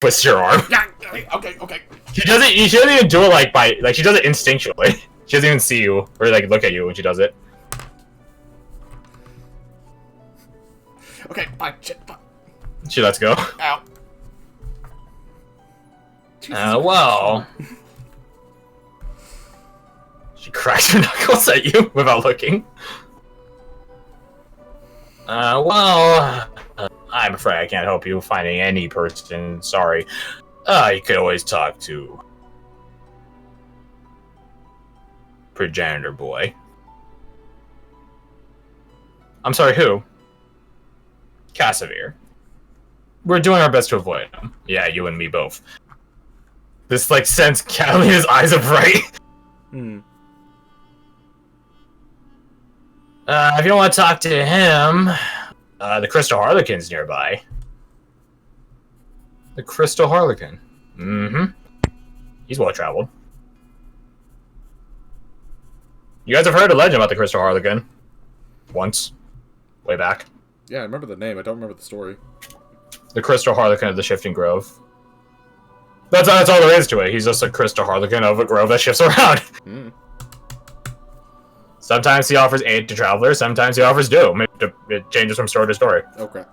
twists your arm. Yeah, okay. She doesn't even do it like she does it instinctually. She doesn't even see you or like look at you when she does it. Okay, bye. Shit, bye. She lets go. Ow. Well. She cracks her knuckles at you without looking. Well, I'm afraid I can't help you finding any person. Sorry. You could always talk to Progenitor Boy. I'm sorry, who? Casimir. We're doing our best to avoid him. Yeah, you and me both. This, like, sends Catalina's eyes up bright. If you don't want to talk to him, the Crystal Harlequin's nearby. The Crystal Harlequin. He's well-traveled. You guys have heard a legend about the Crystal Harlequin. Once. Way back. Yeah, I remember the name. I don't remember the story. The Crystal Harlequin of the Shifting Grove. That's all there is to it. He's just a Crystal Harlequin of a grove that shifts around. Sometimes he offers aid to travelers, sometimes he offers doom. It changes from story to story. Okay.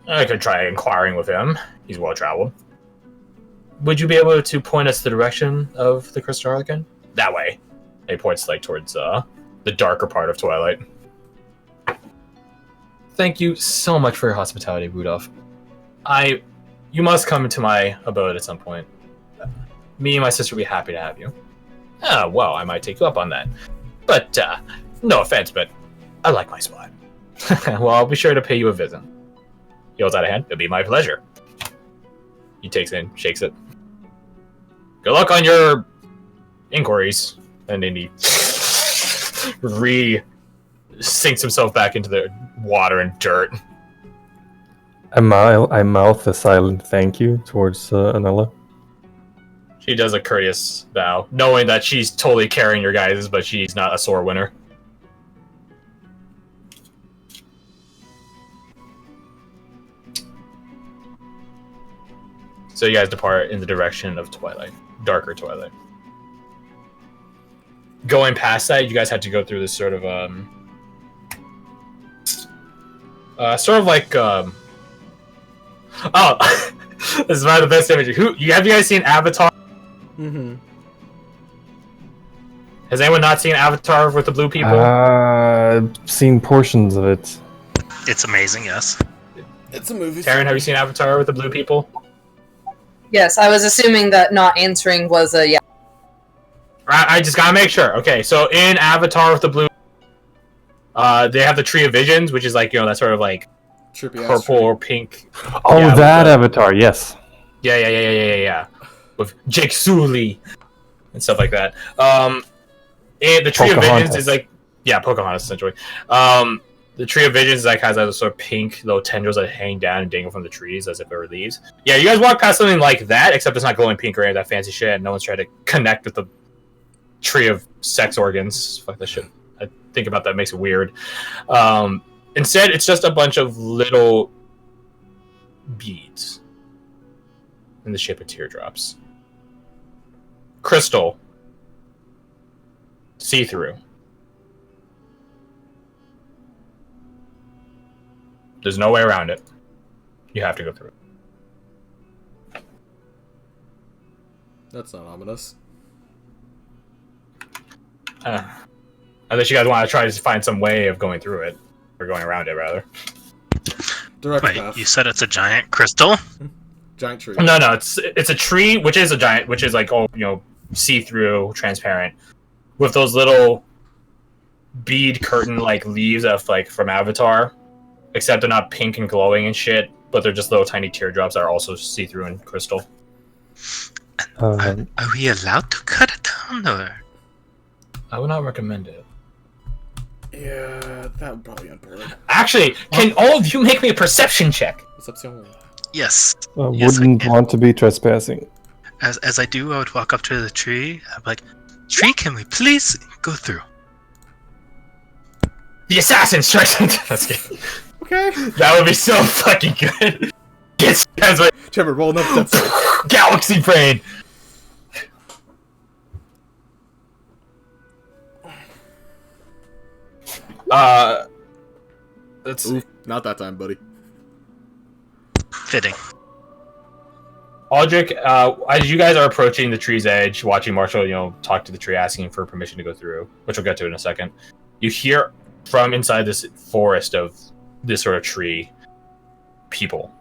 I could try inquiring with him. He's well-traveled. Would you be able to point us the direction of the Crystal Harlequin? That way. He points like towards the darker part of Twilight. Thank you so much for your hospitality, Rudolph. You must come to my abode at some point. Me and my sister will be happy to have you. Well, I might take you up on that. But, no offense, but I like my spot. Well, I'll be sure to pay you a visit. He holds out a hand. It'll be my pleasure. He takes it in, shakes it. Good luck on your inquiries. And then he sinks himself back into the water and dirt. I mouth a silent thank you towards Anella. She does a courteous bow, knowing that she's totally carrying your guys', but she's not a sore winner. So you guys depart in the direction of Twilight. Darker Twilight. Going past that, you guys had to go through this sort of, oh! This is one of the best images. Have you guys seen Avatar? Has anyone not seen Avatar with the blue people? Seen portions of it. It's amazing, yes. It's a movie. Taryn, have you seen Avatar with the blue people? Yes, I was assuming that not answering was a yeah. I just gotta make sure. Okay, so in Avatar with the blue, they have the Tree of Visions, which is like, that sort of like purple or pink. Oh, yeah, that Avatar, yes. Yeah. With Jake Sully and stuff like that. And the Tree of Visions is like, Pocahontas essentially. The Tree of Visions has those sort of pink little tendrils that hang down and dangle from the trees as if it were leaves. Yeah, you guys walk past something like that, except it's not glowing pink or any of that fancy shit, and no one's trying to connect with the tree of sex organs. Fuck that shit. I think about that, makes it weird. Instead, it's just a bunch of little beads in the shape of teardrops. Crystal. See-through. There's no way around it. You have to go through it. That's not ominous. Unless you guys want to try to find some way of going through it. Or going around it, rather. Direct Wait, path. you said it's a giant crystal? Giant tree. No, it's a tree, which is a giant, which is like, see-through, transparent. With those little bead curtain-like leaves of, from Avatar. Except they're not pink and glowing and shit, but they're just little tiny teardrops that are also see-through and crystal. Are we allowed to cut it down, or? I would not recommend it. Yeah, that would probably unburn. Actually, can all of you make me a perception check? Perception. Yes. Wouldn't want to be trespassing. As I do, I would walk up to the tree. I'm like, tree, can we please go through? The assassin strikes into... That's good. Okay. That would be so fucking good. Yes, guys, like Trevor, roll another death save. Galaxy Brain. Let's see. Ooh, not that time, buddy. Fitting. Aldrich, as you guys are approaching the tree's edge, watching Marshall, talk to the tree, asking for permission to go through, which we'll get to in a second, you hear from inside this forest of this sort of tree, people.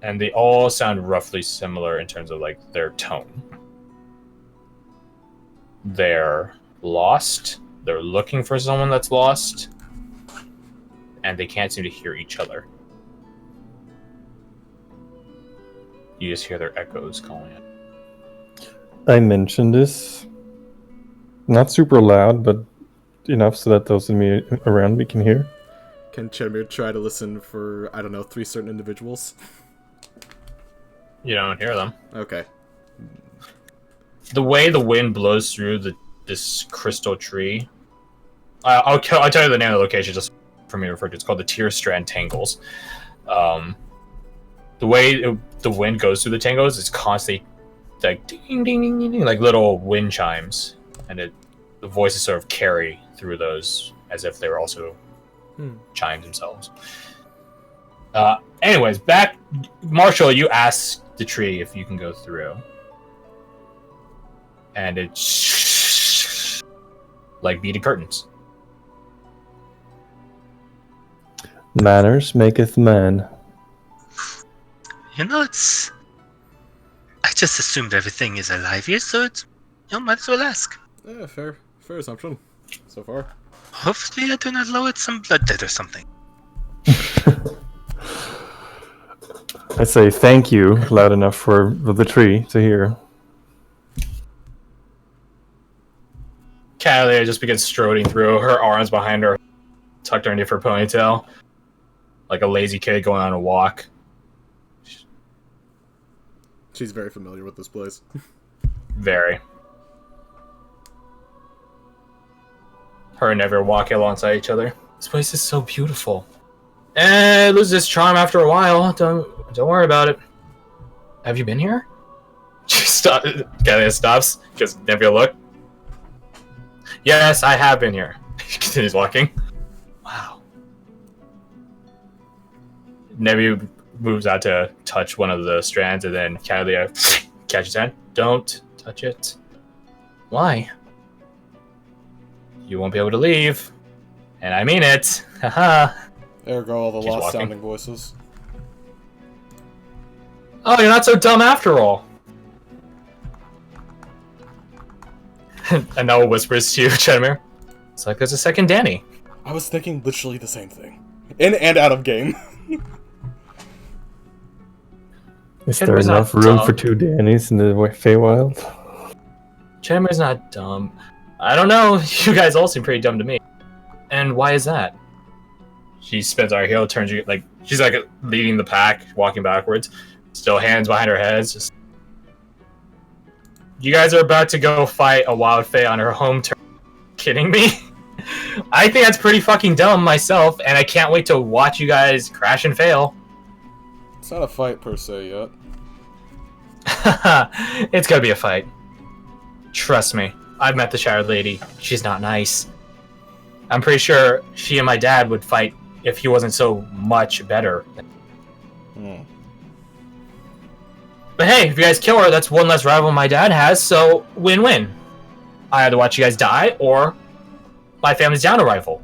And they all sound roughly similar in terms of, like, their tone. They're lost. They're looking for someone that's lost. And they can't seem to hear each other. You just hear their echoes calling it. I mentioned this. Not super loud, but enough so that those of me around me can hear. Can Chedmir try to listen for, I don't know, 3 certain individuals? You don't hear them. Okay. The way the wind blows through this crystal tree, I'll tell you the name of the location just for me to refer to. It's called the Tear Strand Tangles. The way the wind goes through the tangles is constantly like ding, ding, ding, ding, ding, like little wind chimes, and the voices sort of carry through those as if they were also chimes themselves. Anyways, back, Marshall, you ask the tree if you can go through, and it's like beaded curtains. Manners maketh man. It's... I just assumed everything is alive here, so it's... might as well ask. Yeah, fair assumption. So far. Hopefully I do not lower some blood debt or something. I say thank you loud enough for the tree to hear. Catalina just begins strolling through, her arms behind her, tucked underneath her ponytail, like a lazy kid going on a walk. She's very familiar with this place. Very. Her and Never walking alongside each other. This place is so beautiful. And it loses its charm after a while. Don't worry about it. Have you been here? She stops because Never look. Yes, I have been here. She continues walking. Wow. Nebu moves out to touch one of the strands, and then Catalina catches his hand. Don't touch it. Why? You won't be able to leave. And I mean it. Haha. There go all the She's lost walking. sounding voices. Oh, you're not so dumb after all. And Noah whispers to you, Chedmir. It's like there's a second Danny. I was thinking literally the same thing. In and out of game. Is there Chedmir's enough not room dumb. for 2 Dannies in the Feywild? Chedmir's not dumb. I don't know. You guys all seem pretty dumb to me. And why is that? She spins on her heel, turns you like she's like leading the pack, walking backwards, still hands behind her head. Just you guys are about to go fight a wild fae on her home turf. Kidding me? I think that's pretty fucking dumb myself, and I can't wait to watch you guys crash and fail. It's not a fight per se yet. It's gonna be a fight. Trust me. I've met the Shattered Lady. She's not nice. I'm pretty sure she and my dad would fight if he wasn't so much better. But hey, if you guys kill her, that's one less rival my dad has, so win-win. I either watch you guys die, or my family's down a rival.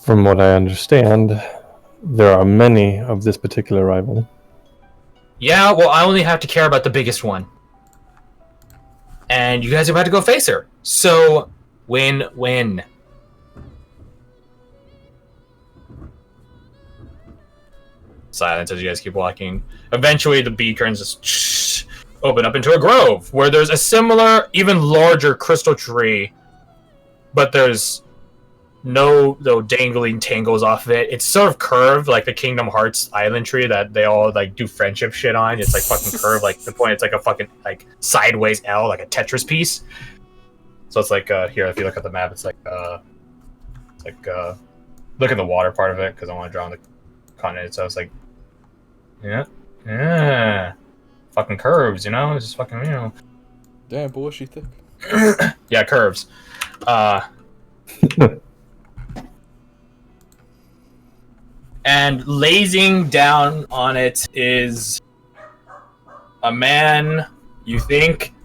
From what I understand, there are many of this particular rival. Yeah, well, I only have to care about the biggest one. And you guys are about to go face her. So, win-win. Silence as you guys keep walking. Eventually, the bead curtains just open up into a grove, where there's a similar, even larger crystal tree, but there's no dangling tangles off of it. It's sort of curved, like the Kingdom Hearts island tree that they all like do friendship shit on. It's like fucking curved, like the point it's like a fucking like sideways L, like a Tetris piece. So it's like here. If you look at the map, it's like look at the water part of it because I want to draw on the continent. So it's like, yeah, fucking curves. You know, it's just fucking Damn, boy, she thick. yeah, curves. And lazing down on it is a man, you think,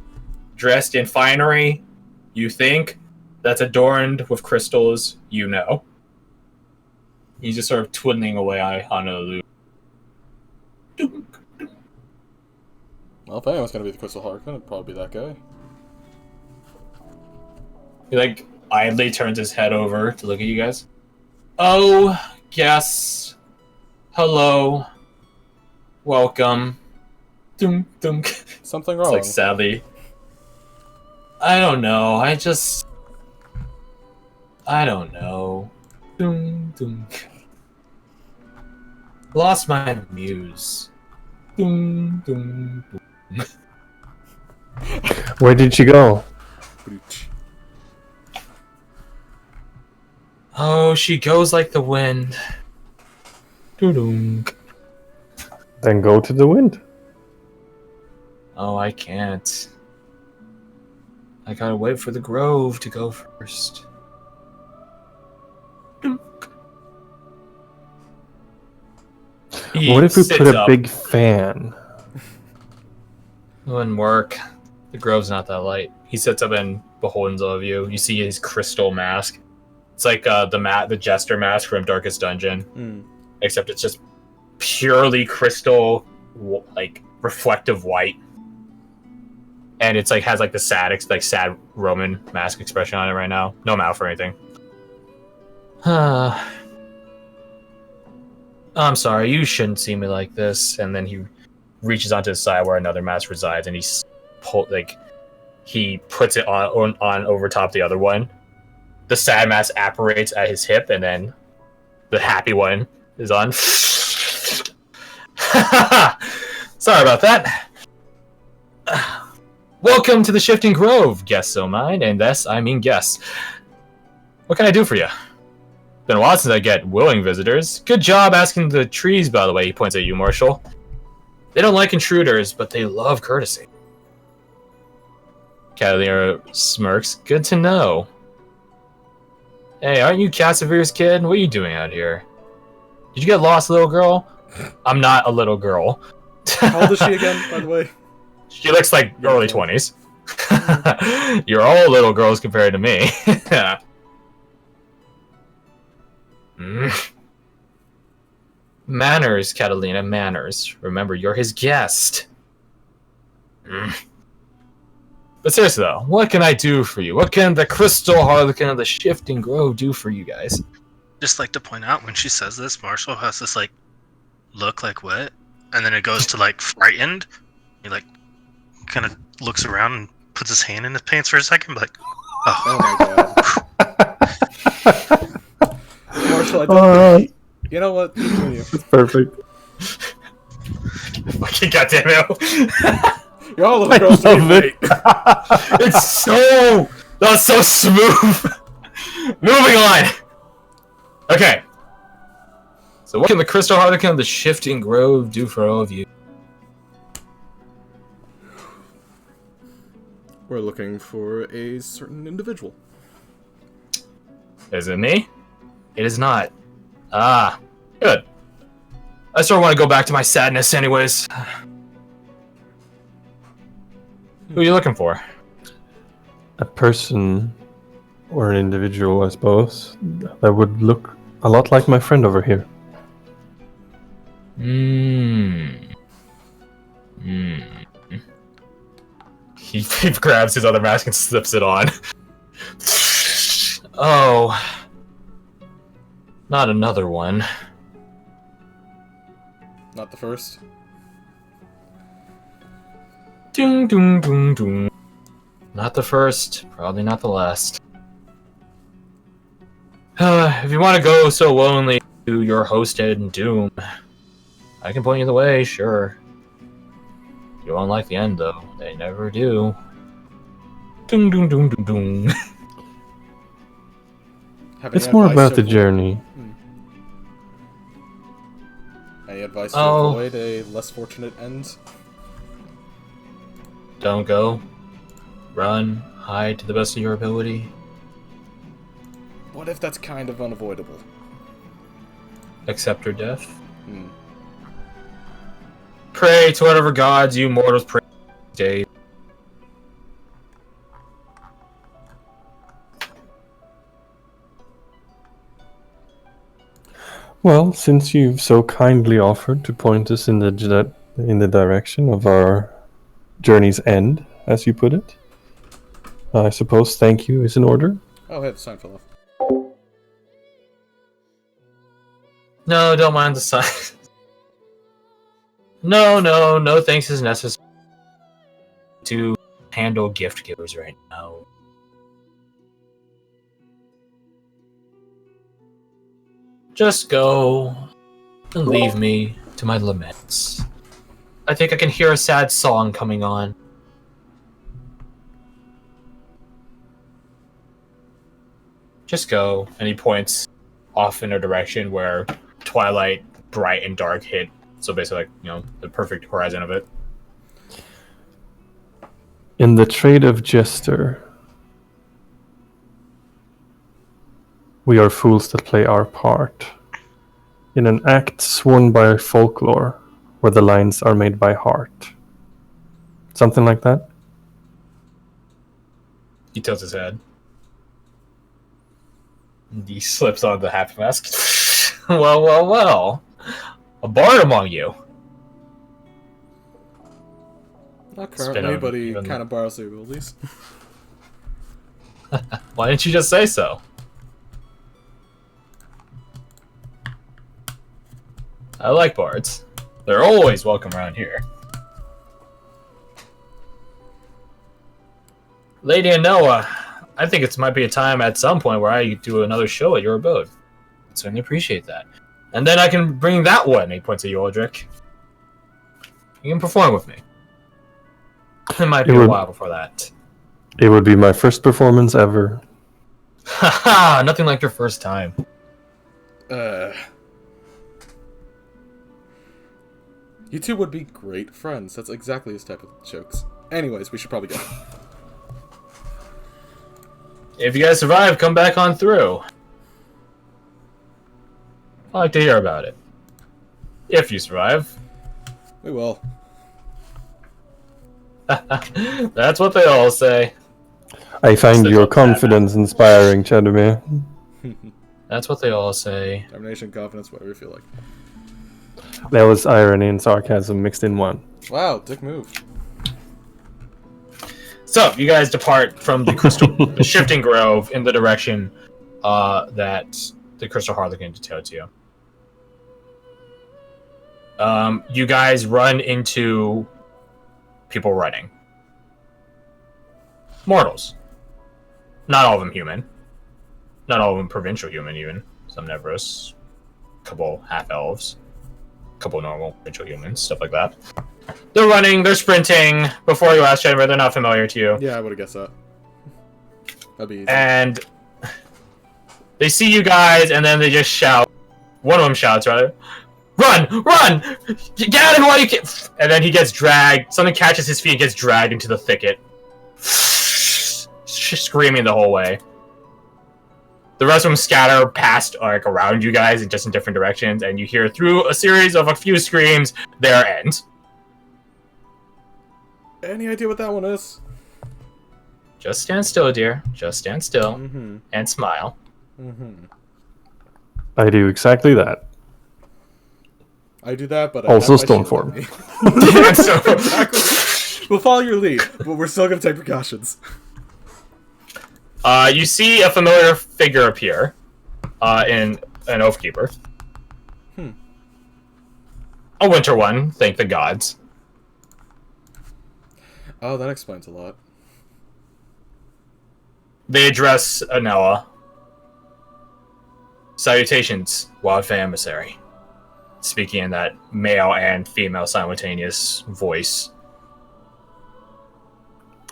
dressed in finery, you think, that's adorned with crystals, you know. He's just sort of twiddling away on a loop. Well, if anyone's gonna be the Crystal Harkin, it'd probably be that guy. He, like, idly turns his head over to look at you guys. Oh, yes. Hello. Welcome. Dum, dum. Something It's wrong. like, sadly. I don't know. I don't know. Dum, dum. Lost my muse. Dum, dum, dum. Where did she go? Oh, she goes like the wind. Doo-dum. Then go to the wind. Oh, I can't. I gotta wait for the grove to go first. What if we put a big fan? It wouldn't work. The grove's not that light. He sits up and beholds all of you. You see his crystal mask. It's like the jester mask from Darkest Dungeon, except it's just purely crystal, like reflective white, and it's like has like the sad Roman mask expression on it right now. No mouth or anything. I'm sorry, you shouldn't see me like this. And then he reaches onto the side where another mask resides, and he puts it on over top the other one. The sad mask apparates at his hip, and then the happy one is on. Sorry about that. Welcome to the Shifting Grove, guests so mine, and thus I mean guests. What can I do for you? Been a while since I get willing visitors. Good job asking the trees, by the way. He points at you, Marshall. They don't like intruders, but they love courtesy. Catalina smirks. Good to know. Hey, aren't you Cassaveir's kid? What are you doing out here? Did you get lost, little girl? I'm not a little girl. How old is she again, by the way? She looks like early 20s. You're all little girls compared to me. Manners, Catalina, manners. Remember, you're his guest. But seriously though, what can I do for you? What can the Crystal Harlequin of the Shifting Grove do for you guys? Just like to point out, when she says this, Marshall has this like look like what? And then it goes to like frightened. He like kind of looks around and puts his hand in his pants for a second, like, Oh my god. Marshall, I don't think... You know what? Continue. It's perfect. Fucking goddamn it. You're all little girls to me. It's so... That was so smooth. Moving on. Okay. So what can the Crystal Harlequin of the Shifting Grove do for all of you? We're looking for a certain individual. Is it me? It is not. Ah, good. I sort of want to go back to my sadness anyways. Who are you looking for? A person or an individual, I suppose, that would look a lot like my friend over here. He grabs his other mask and slips it on. Oh. Not another one. Not the first. Ding, ding, ding, ding. Not the first, probably not the last. If you want to go so lonely to your hosted doom, I can point you the way, sure. You won't like the end, though. They never do. Dung, dung, dung, dung, dung. It's more about the journey. Any advice to avoid a less fortunate end? Don't go. Run. Hide to the best of your ability. What if that's kind of unavoidable? Accept your death. Pray to whatever gods you mortals pray today. Well, since you've so kindly offered to point us in the direction of our journey's end, as you put it, I suppose thank you is in order. Oh, hey, the sign fell off. No, don't mind the sign. No thanks is necessary to handle gift givers right now. Just go and leave me to my laments. I think I can hear a sad song coming on. Just go, and he points off in a direction where twilight, bright and dark hit. So basically, like, the perfect horizon of it. In the trade of jester, we are fools that play our part. In an act sworn by folklore, where the lines are made by heart. Something like that? He tilts his head. He slips on the happy mask. Well. A bard among you. Not currently, but he kind of borrows the abilities. Why didn't you just say so? I like bards. They're always welcome around here. Lady and Noah, I think it might be a time at some point where I do another show at your abode. I'd certainly appreciate that. And then I can bring that one, he points at you, Aldrich. You can perform with me. It might be a while before that. It would be my first performance ever. Haha, nothing like your first time. You two would be great friends. That's exactly his type of jokes. Anyways, we should probably go. If you guys survive, come back on through. I'd like to hear about it. If you survive. We will. That's what they all say. I find your confidence inspiring, Chadamir. That's what they all say. Determination, confidence, whatever you feel like. That was irony and sarcasm mixed in one. Wow, dick move. So, you guys depart from the crystal, the shifting grove in the direction that the crystal harlequin detailed to you. You guys run into people running. Mortals. Not all of them human. Not all of them provincial human, even. Some Nevros. Couple half-elves. Couple normal provincial humans, stuff like that. They're running, they're sprinting. Before you ask Jennifer, they're not familiar to you. Yeah, I would have guessed that. That'd be easy. And they see you guys, and then they just shout. One of them shouts, rather. Run! Run! Get out of here while you can! And then he gets dragged. Something catches his feet and gets dragged into the thicket. Screaming the whole way. The rest of them scatter past, like, around you guys in just in different directions, and you hear through a series of a few screams, their end. Any idea what that one is? Just stand still, dear. Just stand still. And smile. I do exactly that. I do that, but also Stoneform. Exactly. We'll follow your lead, but we're still gonna take precautions. You see a familiar figure appear in an Oathkeeper. A winter one, thank the gods. Oh, that explains a lot. They address Anella. Salutations, Wildfang Emissary. Speaking in that male and female simultaneous voice.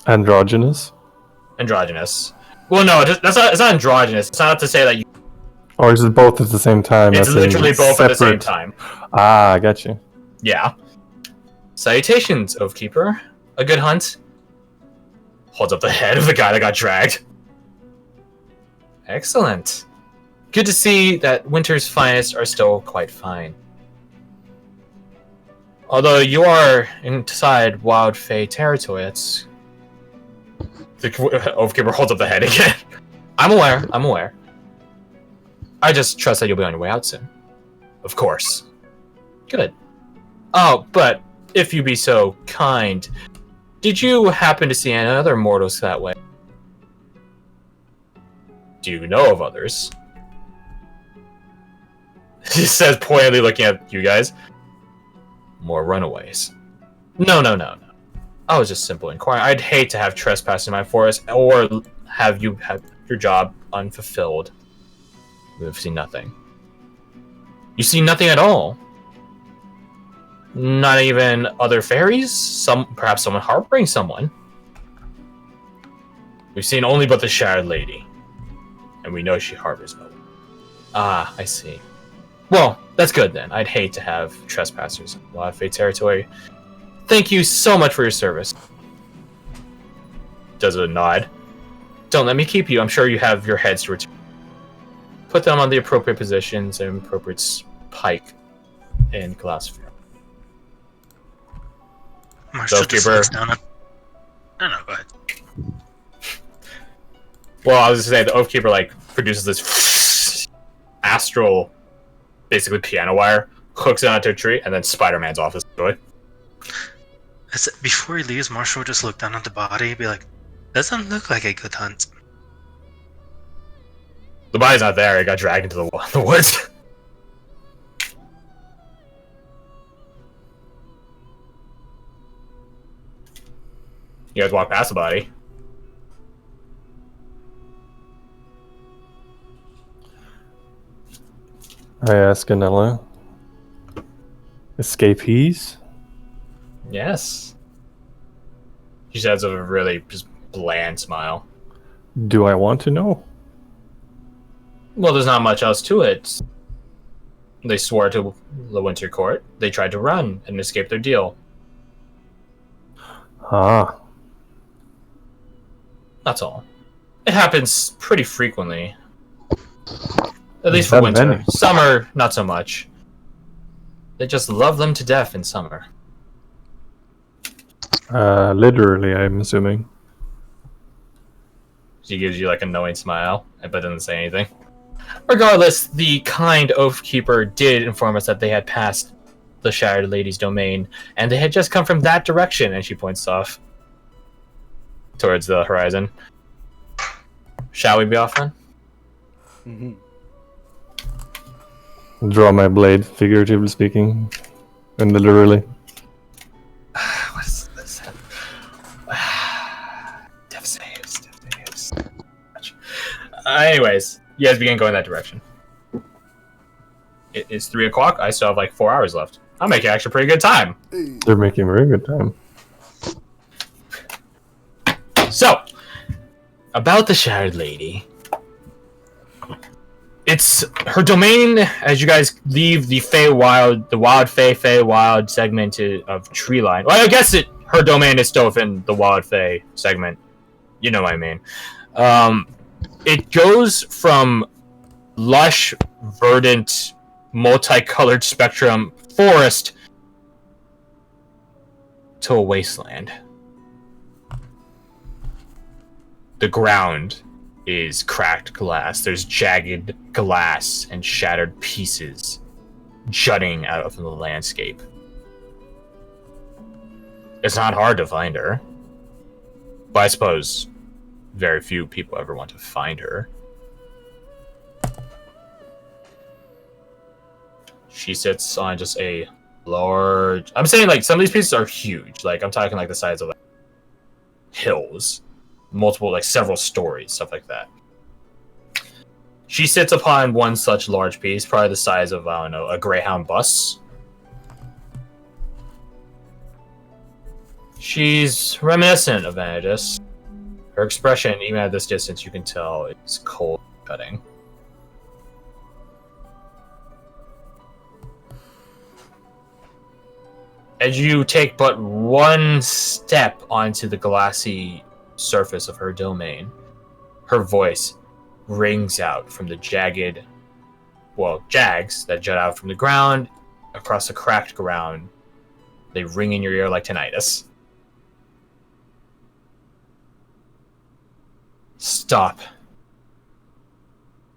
Androgynous? androgynous. Well, no, that's not. It's not androgynous. It's not to say that you. Or is it both at the same time? It's as in literally both at the same separate- time. Ah, I got you. Yeah. Salutations, Oathkeeper. A good hunt. Holds up the head of the guy that got dragged. Excellent. Good to see that winter's finest are still quite fine. Although you are inside Wild Fey territory, it's... The Oathkeeper holds up the head again. I'm aware. I just trust that you'll be on your way out soon. Of course. Good. Oh, but if you be so kind, did you happen to see any other mortals that way? Do you know of others? He says, pointedly looking at you guys. More runaways. No. I was just simply inquiring. I'd hate to have trespass in my forest, or have you have your job unfulfilled. We've seen nothing. You see nothing at all? Not even other fairies? Perhaps someone harboring someone? We've seen only but the Shattered Lady. And we know she harbors no one. Ah, I see. Well, that's good then. I'd hate to have trespassers in Wild Fey territory. Thank you so much for your service. Does a nod. Don't let me keep you. I'm sure you have your heads to return. Put them on the appropriate positions and appropriate pike and glassware. Marshall just looks down at... No, go ahead. Well, I was going to say, the Oathkeeper, like, produces this astral, basically piano wire, hooks it onto a tree, and then Spider-Man's off his toy. Before he leaves, Marshall will just look down at the body and be like, doesn't look like a good hunt. The body's not there, it got dragged into the woods. You guys walk past the body. I ask Anella. Escapees? Yes. She says with a really just bland smile. Do I want to know? Well, there's not much else to it. They swore to the Winter Court. They tried to run and escape their deal. Ah. That's all. It happens pretty frequently. At least That for winter. many. Summer, not so much. They just love them to death in summer. Literally, I'm assuming. She gives you like a knowing smile, but doesn't say anything. Regardless, the kind Oathkeeper did inform us that they had passed the Shattered Lady's domain, and they had just come from that direction, and she points off towards the horizon. Shall we be off then? Mm-hmm. Draw my blade, figuratively speaking. And literally. What is this? Death saves. Anyways, you guys begin going that direction. It is 3 o'clock. I still have like 4 hours left. I'm making actually pretty good time. They're making very good time. So, about the Shattered Lady. It's her domain as you guys leave the Feywild, the Wild Feywild segment of Treeline. Well, I guess her domain is still within the Wild Fey segment. You know what I mean. It goes from lush, verdant, multicolored spectrum forest to a wasteland. The ground is cracked glass. There's jagged glass and shattered pieces jutting out of the landscape. It's not hard to find her. But I suppose very few people ever want to find her. She sits on just a large... I'm saying, like, some of these pieces are huge. Like, I'm talking, like, the size of, like, hills. Multiple, like, several stories, stuff like that. She sits upon one such large piece, probably the size of, I don't know, a Greyhound bus. She's reminiscent of Vanadis. Her expression, even at this distance, you can tell it's cold cutting. As you take but one step onto the glassy surface of her domain, her voice rings out from the jags that jut out from the ground across the cracked ground. They ring in your ear like tinnitus. Stop.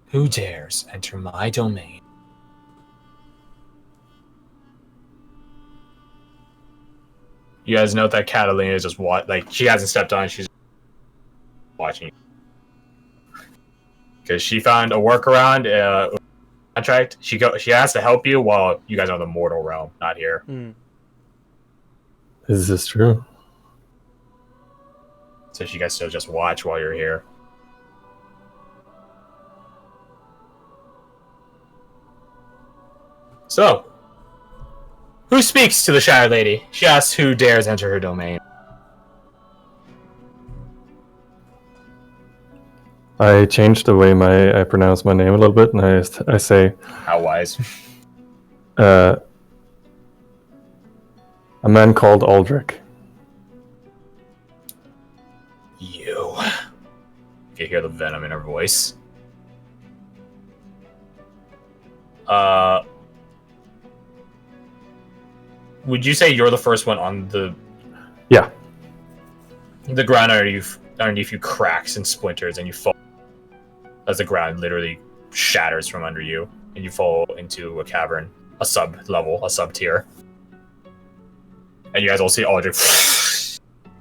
Who dares enter my domain? You guys note that Catalina is just she hasn't stepped on, she's watching you. Because she found a workaround, contract. She has to help you while you guys are in the mortal realm, not here. Is this true? So she gets to just watch while you're here. So, who speaks to the Shire Lady? She asks who dares enter her domain. I changed the way I pronounce my name a little bit, and I say, How wise. a man called Aldrich. You can hear the venom in her voice. Would you say you're the first one on the... Yeah. The ground underneath you cracks and splinters and you fall as the ground literally shatters from under you and you fall into a cavern, a sub-level, a sub-tier. And you guys will see Aldrich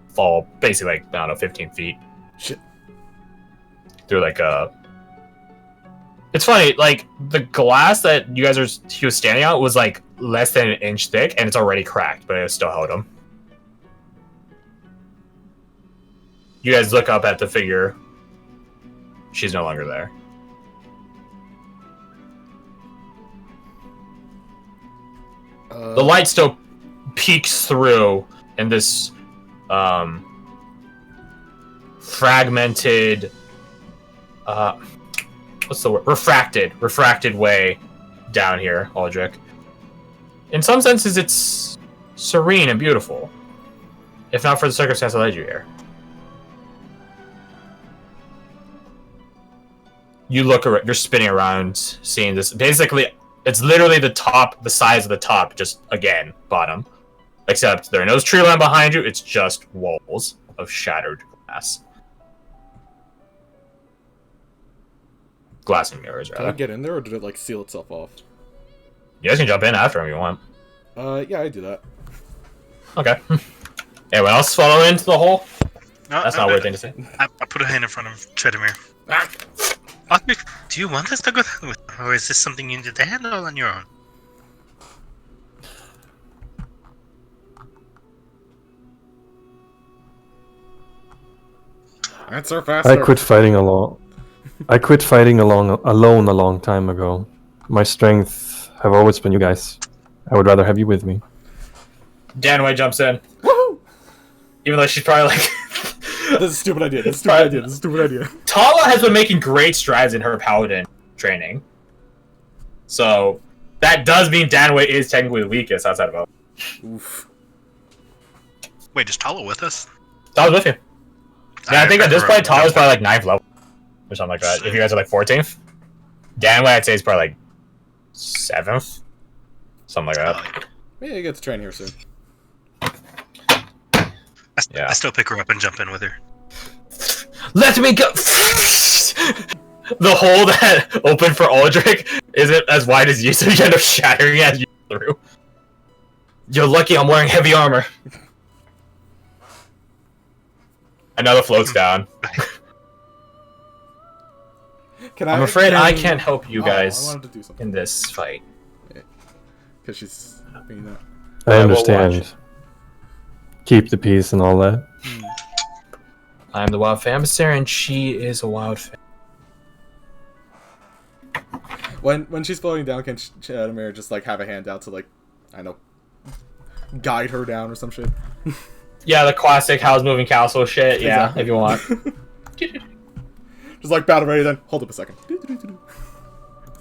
fall basically 15 feet. Shit. Through It's funny, the glass that he was standing on was less than an inch thick and it's already cracked, but it still held him. You guys look up at the figure. She's no longer there. The light still peeks through in this fragmented what's the word? Refracted way down here, Aldrich. In some senses, it's serene and beautiful. If not for the circumstance that led you here. You look around, you're spinning around, seeing this. Basically, it's literally the size of the top, just, again, bottom. Except there are no tree line behind you, it's just walls of shattered glass. Glass and mirrors, rather. Can I get in there, or did it seal itself off? You guys can jump in after him if you want. Yeah, I do that. Okay. Anyone else follow into the hole? No, That's not a weird thing to say. I put a hand in front of Chedimir. Do you want us to go down with her, or is this something you need to handle on your own? Answer faster. I quit fighting alone a long time ago. My strength have always been you guys. I would rather have you with me. Danway jumps in. Woohoo! Even though she's probably This is a stupid idea. This is a stupid idea. Tala has been making great strides in her paladin training. So, that does mean Danway is technically the weakest outside of us. Oof. Wait, is Tala with us? Tala's with you. Yeah, I think at this point, Tala's probably 9th level. Or something like that. If you guys are 14th. Danway, I'd say, is probably 7th. Something like that. Yeah, you get to train here soon. I still pick her up and jump in with her. Let me go! The hole that opened for Aldrich isn't as wide as you, so you end up shattering as you go through. You're lucky I'm wearing heavy armor. Another floats down. I'm afraid I can't help you guys in this fight. Because she's being that. I understand. Keep the peace and all that. I'm the wild emissary, and she is a wild When she's floating down, can Chedimir just have a hand out to I don't know, guide her down or some shit? Yeah, the classic How's Moving Castle shit. Yeah, Exactly. if you want. Just like battle ready, then hold up a second.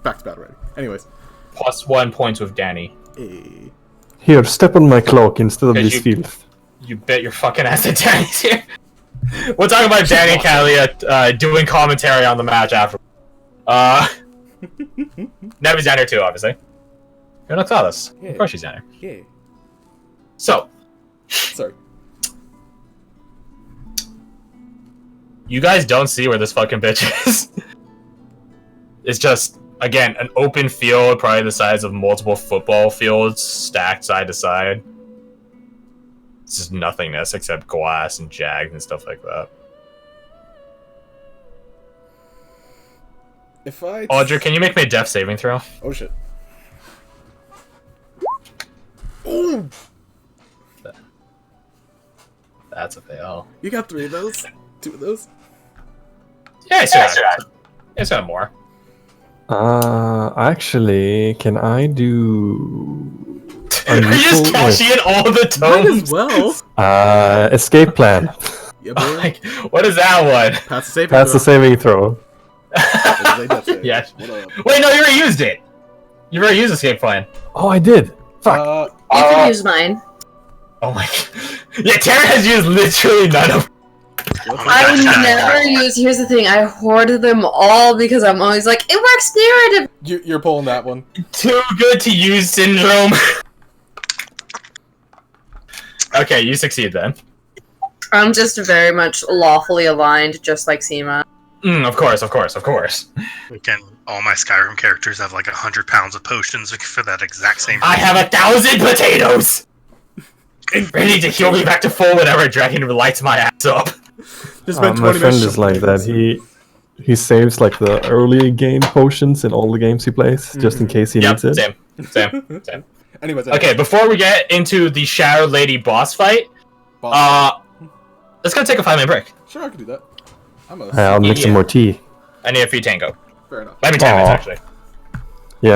Back to battle ready. Anyways. +1 points with Danny. Hey. Here, step on my cloak instead of 'Cause this filth. You bet your fucking ass that Danny's here. We'll talk about Danny and Kalia doing commentary on the match after. Nevin's down here too, obviously. You're Noxalas. Yeah. Of course she's down here. Yeah. So, Sorry. you guys don't see where this fucking bitch is. It's just, again, an open field, probably the size of multiple football fields, stacked side to side. It's just nothingness except glass and jags and stuff like that. If I... Audrey, can you make me a death saving throw? Oh shit. Ooh! That's a fail. You got 3 of those? 2 of those? Yeah, I still have more. Actually, can I do... Are you just cashing in all the Might tomes? as well. Escape plan. Yeah, boy. Like, what is that one? Pass the saving That's the saving throw. Yeah. Wait, no, you already used it. You already used escape plan. Oh, I did. Fuck. You can use mine. Oh my god. Yeah, Tara has used literally none of. I never use. Here's the thing. I hoarded them all because I'm always like, it works narrative. You're pulling that one. Too good to use syndrome. Okay, you succeed then. I'm just very much lawfully aligned, just like Seema. Of course. Again, all my Skyrim characters have like 100 pounds of potions for that exact same reason. I have 1,000 potatoes! Ready to heal me back to full whenever a dragon lights my ass up. Just spent 20 My friend minutes is like that. He saves like the early game potions in all the games he plays, just in case he needs it. Same. Anyways. Okay, before we get into the Shadow Lady boss fight, let's go take a 5-minute break. Sure, I can do that. I'll make some more tea. I need a free tango. Fair enough. Might be 10 minutes, actually.